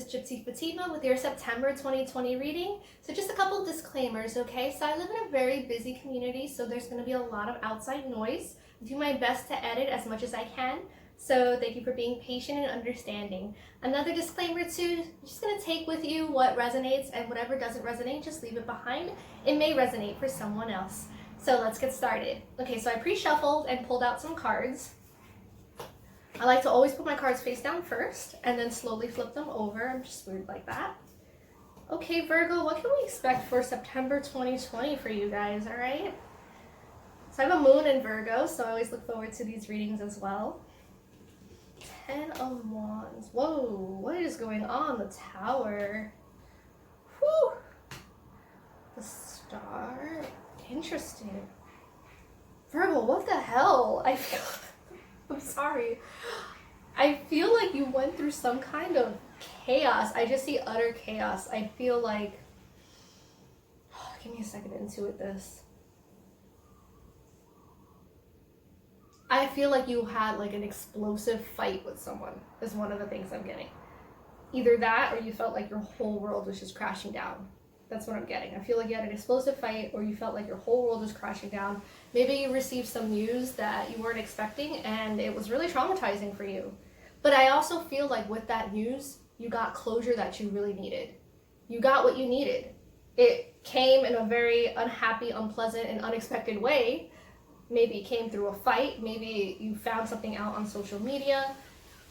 Gypsy Fatima with your September 2020 reading. So just a couple disclaimers, okay? So I live in a very busy community, so there's going to be a lot of outside noise. I do my best to edit as much as I can, so thank you for being patient and understanding. Another disclaimer too, I'm just going to take with you what resonates, and whatever doesn't resonate, just leave it behind. It may resonate for someone else. So let's get started. Okay, so I pre-shuffled and pulled out some cards. I like to always put my cards face down first and then slowly flip them over. I'm just weird like that. Okay, Virgo, what can we expect for September 2020 for you guys, all right? So I have a moon in Virgo, so I always look forward to these readings as well. 10 of Wands. Whoa, what is going on? The Tower. Whew. The Star. Interesting. Virgo, what the hell? I'm sorry. I feel like you went through some kind of chaos. I just see utter chaos. I feel like, give me a second to intuit this. I feel like you had like an explosive fight with someone is one of the things I'm getting. Either that or you felt like your whole world was just crashing down. That's what I'm getting. I feel like you had an explosive fight, or you felt like your whole world was crashing down. Maybe you received some news that you weren't expecting and it was really traumatizing for you. But I also feel like with that news, you got closure that you really needed. You got what you needed. It came in a very unhappy, unpleasant, and unexpected way. Maybe it came through a fight. Maybe you found something out on social media.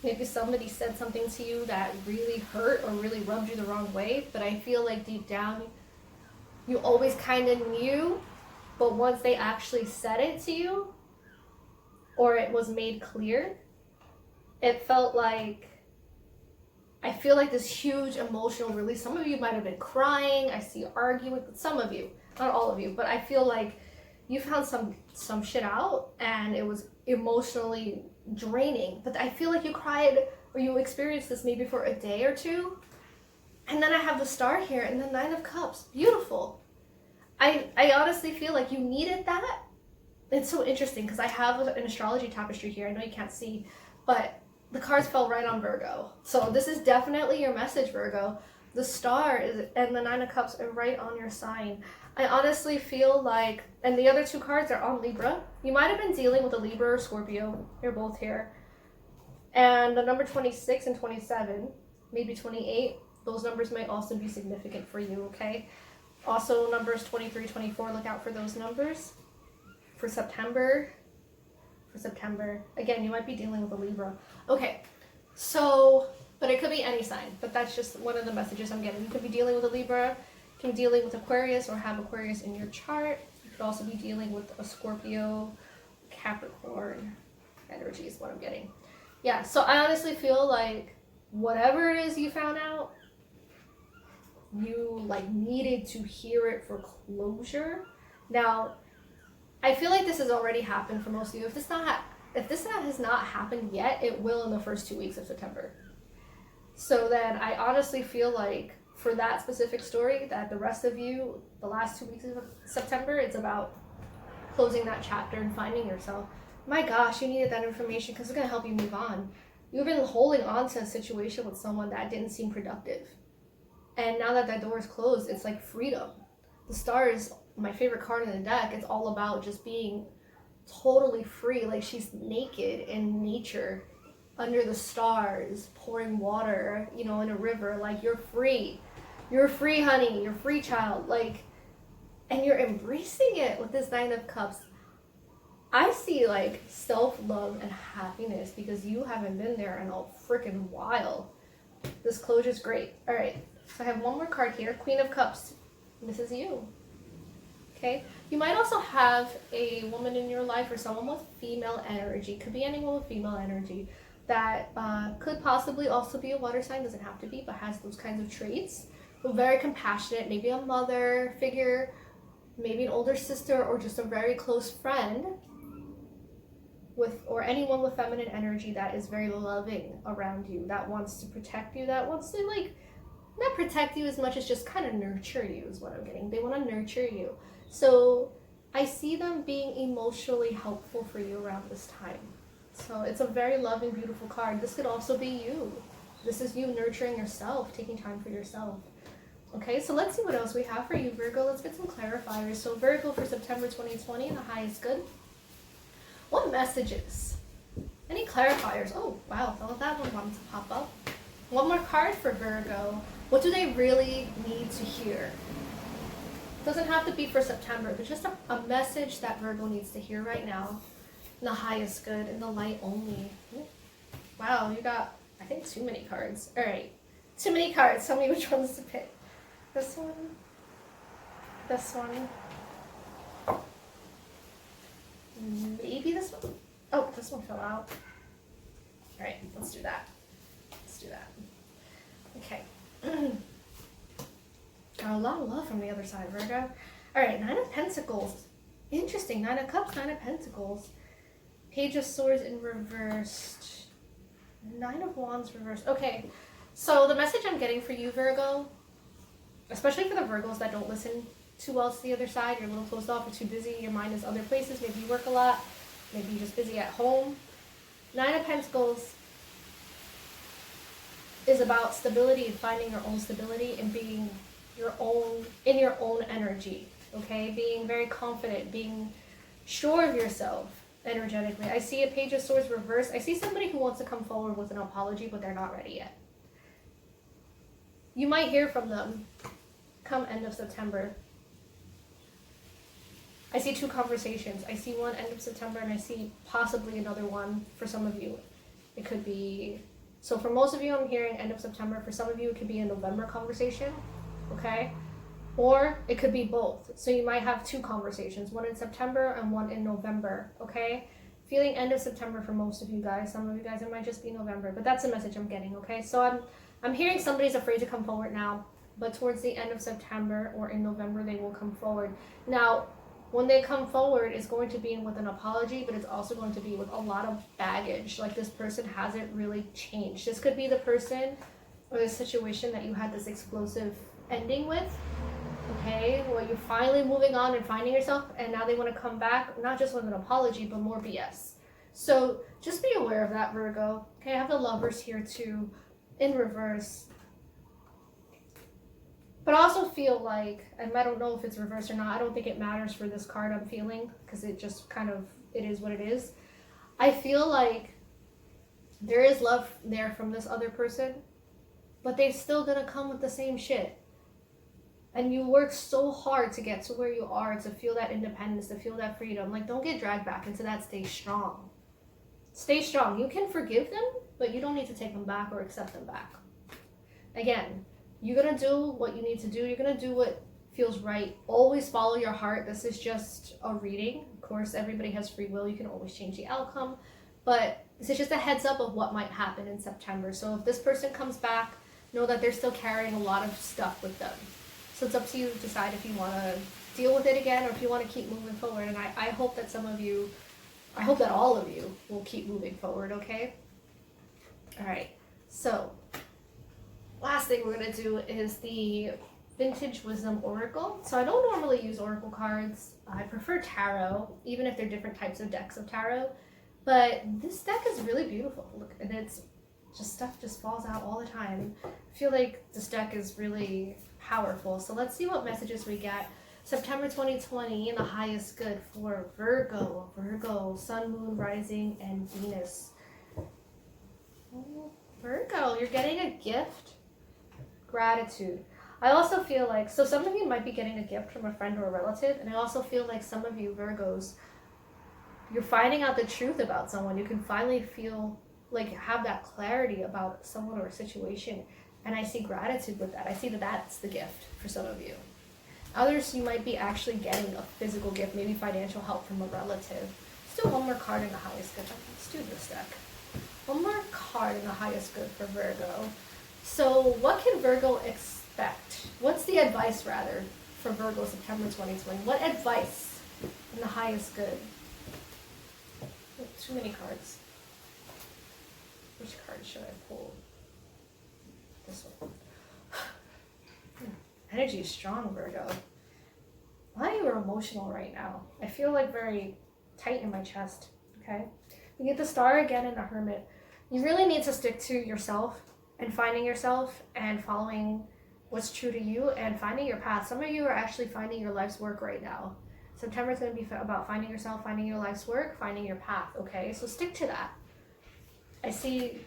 Maybe somebody said something to you that really hurt or really rubbed you the wrong way, but I feel like deep down, you always kind of knew, but once they actually said it to you, or it was made clear, it felt like, I feel like this huge emotional release. Some of you might have been crying. I see you arguing, some of you, not all of you, but I feel like you found some shit out and it was emotionally draining. But I feel like you cried or you experienced this maybe for a day or two. And then I have the Star here and the Nine of Cups. Beautiful. I honestly feel like you needed that. It's so interesting because I have an astrology tapestry here. I know you can't see, but the cards fell right on Virgo. So this is definitely your message, Virgo. The Star and the Nine of Cups are right on your sign. I honestly feel like, and the other two cards are on Libra. You might have been dealing with a Libra or Scorpio. They're both here. And the number 26 and 27, maybe 28, those numbers might also be significant for you, okay? Also numbers 23, 24, look out for those numbers. For September, again, you might be dealing with a Libra. Okay, so, but it could be any sign, but that's just one of the messages I'm getting. You could be dealing with a Libra, you can be dealing with Aquarius or have Aquarius in your chart. You could also be dealing with a Scorpio, Capricorn energy is what I'm getting. Yeah, so I honestly feel like whatever it is you found out, you like needed to hear it for closure. Now, I feel like this has already happened for most of you. If this has not happened yet, it will in the first 2 weeks of September. So then I honestly feel like for that specific story, that the rest of you, the last 2 weeks of September, it's about closing that chapter and finding yourself. My gosh, you needed that information because it's going to help you move on. You've been holding on to a situation with someone that didn't seem productive. And now that door is closed, it's like freedom. The Star is my favorite card in the deck. It's all about just being totally free. Like she's naked in nature, under the stars, pouring water, you know, in a river. Like you're free. You're free, honey. You're free, child. Like, and you're embracing it with this Nine of Cups. I see like self-love and happiness because you haven't been there in a freaking while. This closure's great. All right. So I have one more card here. Queen of Cups. This is you. Okay. You might also have a woman in your life or someone with female energy. Could be anyone with female energy that could possibly also be a water sign. Doesn't have to be, but has those kinds of traits. But very compassionate. Maybe a mother figure, maybe an older sister, or just a very close friend with, or anyone with feminine energy that is very loving around you, that wants to protect you, that wants to like, not protect you as much as just kind of nurture you is what I'm getting. They want to nurture you. So I see them being emotionally helpful for you around this time. So it's a very loving, beautiful card. This could also be you. This is you nurturing yourself, taking time for yourself. Okay, so let's see what else we have for you, Virgo. Let's get some clarifiers. So Virgo for September 2020, the highest good. What messages? Any clarifiers? Oh, wow, that one wanted to pop up. One more card for Virgo. What do they really need to hear? Doesn't have to be for September, but just a message that Virgo needs to hear right now. In the highest good, in the light only. Ooh. Wow, you got, I think, too many cards. All right, too many cards. Tell me which ones to pick. This one. This one. Maybe this one. Oh, this one fell out. All right, let's do that. Let's do that. Okay. Got a lot of love from the other side, Virgo. All right, 9 of Pentacles. Interesting. 9 of Cups, 9 of Pentacles. Page of Swords in reversed. 9 of Wands reversed. Okay, so the message I'm getting for you, Virgo, especially for the Virgos that don't listen too well to the other side, you're a little closed off, you're too busy, your mind is other places, maybe you work a lot, maybe you're just busy at home. 9 of Pentacles is about stability and finding your own stability and being in your own energy, okay? Being very confident, being sure of yourself energetically. I see a Page of Swords reversed. I see somebody who wants to come forward with an apology, but they're not ready yet. You might hear from them come end of September. I see 2 conversations. I see one end of September, and I see possibly another one for some of you. It could be, so for most of you, I'm hearing end of September. For some of you, it could be a November conversation, okay? Or it could be both. So you might have 2 conversations, one in September and one in November, okay? Feeling end of September for most of you guys. Some of you guys, it might just be November, but that's the message I'm getting, okay? So I'm hearing somebody's afraid to come forward now, but towards the end of September or in November, they will come forward. Now, when they come forward, it's going to be with an apology, but it's also going to be with a lot of baggage. Like, this person hasn't really changed. This could be the person or the situation that you had this explosive ending with, okay? Well, you're finally moving on and finding yourself, and now they want to come back, not just with an apology, but more BS. So just be aware of that, Virgo. Okay, I have the Lovers here too, in reverse. But I also feel like, and I don't know if it's reversed or not, I don't think it matters for this card I'm feeling, because it just kind of, it is what it is. I feel like there is love there from this other person, but they're still gonna come with the same shit. And you work so hard to get to where you are, to feel that independence, to feel that freedom. Like, don't get dragged back into that. Stay strong. Stay strong. You can forgive them, but you don't need to take them back or accept them back. Again, you're going to do what you need to do. You're going to do what feels right. Always follow your heart. This is just a reading. Of course, everybody has free will. You can always change the outcome. But this is just a heads up of what might happen in September. So if this person comes back, know that they're still carrying a lot of stuff with them. So it's up to you to decide if you want to deal with it again or if you want to keep moving forward. And I hope that some of you, I hope that all of you will keep moving forward, okay? All right. So last thing we're going to do is the Vintage Wisdom Oracle. So I don't normally use Oracle cards. I prefer tarot, even if they're different types of decks of tarot. But this deck is really beautiful. Look, and it's just stuff just falls out all the time. I feel like this deck is really powerful. So let's see what messages we get. September 2020 in the highest good for Virgo. Virgo, Sun, Moon, Rising, and Venus. Oh, Virgo, you're getting a gift. Gratitude. I also feel like, so some of you might be getting a gift from a friend or a relative, and I also feel like some of you Virgos, you're finding out the truth about someone. You can finally feel like have that clarity about someone or a situation, and I see gratitude with that. I see that that's the gift for some of you. Others, you might be actually getting a physical gift, maybe financial help from a relative. Let's do one more card in the highest good. Let's do this deck. One more card in the highest good for Virgo. So what can Virgo expect? What's the advice, rather, for Virgo September 2020? What advice in the highest good? Oh, too many cards. Which card should I pull? This one. Energy is strong, Virgo. A lot of you are emotional right now. I feel like very tight in my chest, okay? You get the Star again in the Hermit. You really need to stick to yourself and finding yourself and following what's true to you and finding your path. Some of you are actually finding your life's work right now. September is going to be about finding yourself, finding your life's work, finding your path, okay? So stick to that. I see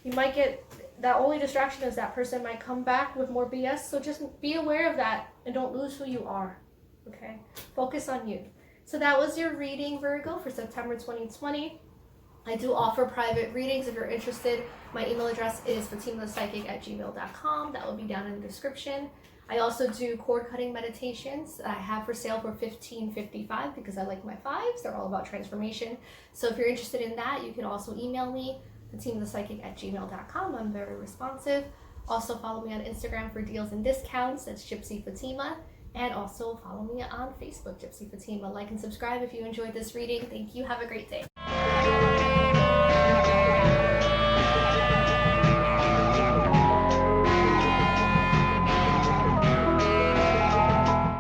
you might get, that only distraction is that person might come back with more BS, so just be aware of that and don't lose who you are, okay? Focus on you. So that was your reading, Virgo, for September 2020. I do offer private readings if you're interested. My email address is fatimapsychic@gmail.com. That will be down in the description. I also do cord cutting meditations that I have for sale for $15.55 because I like my fives. They're all about transformation. So if you're interested in that, you can also email me, fatimapsychic@gmail.com. I'm very responsive. Also follow me on Instagram for deals and discounts. That's Gypsy Fatima. And also follow me on Facebook, Gypsy Fatima. Like and subscribe if you enjoyed this reading. Thank you. Have a great day.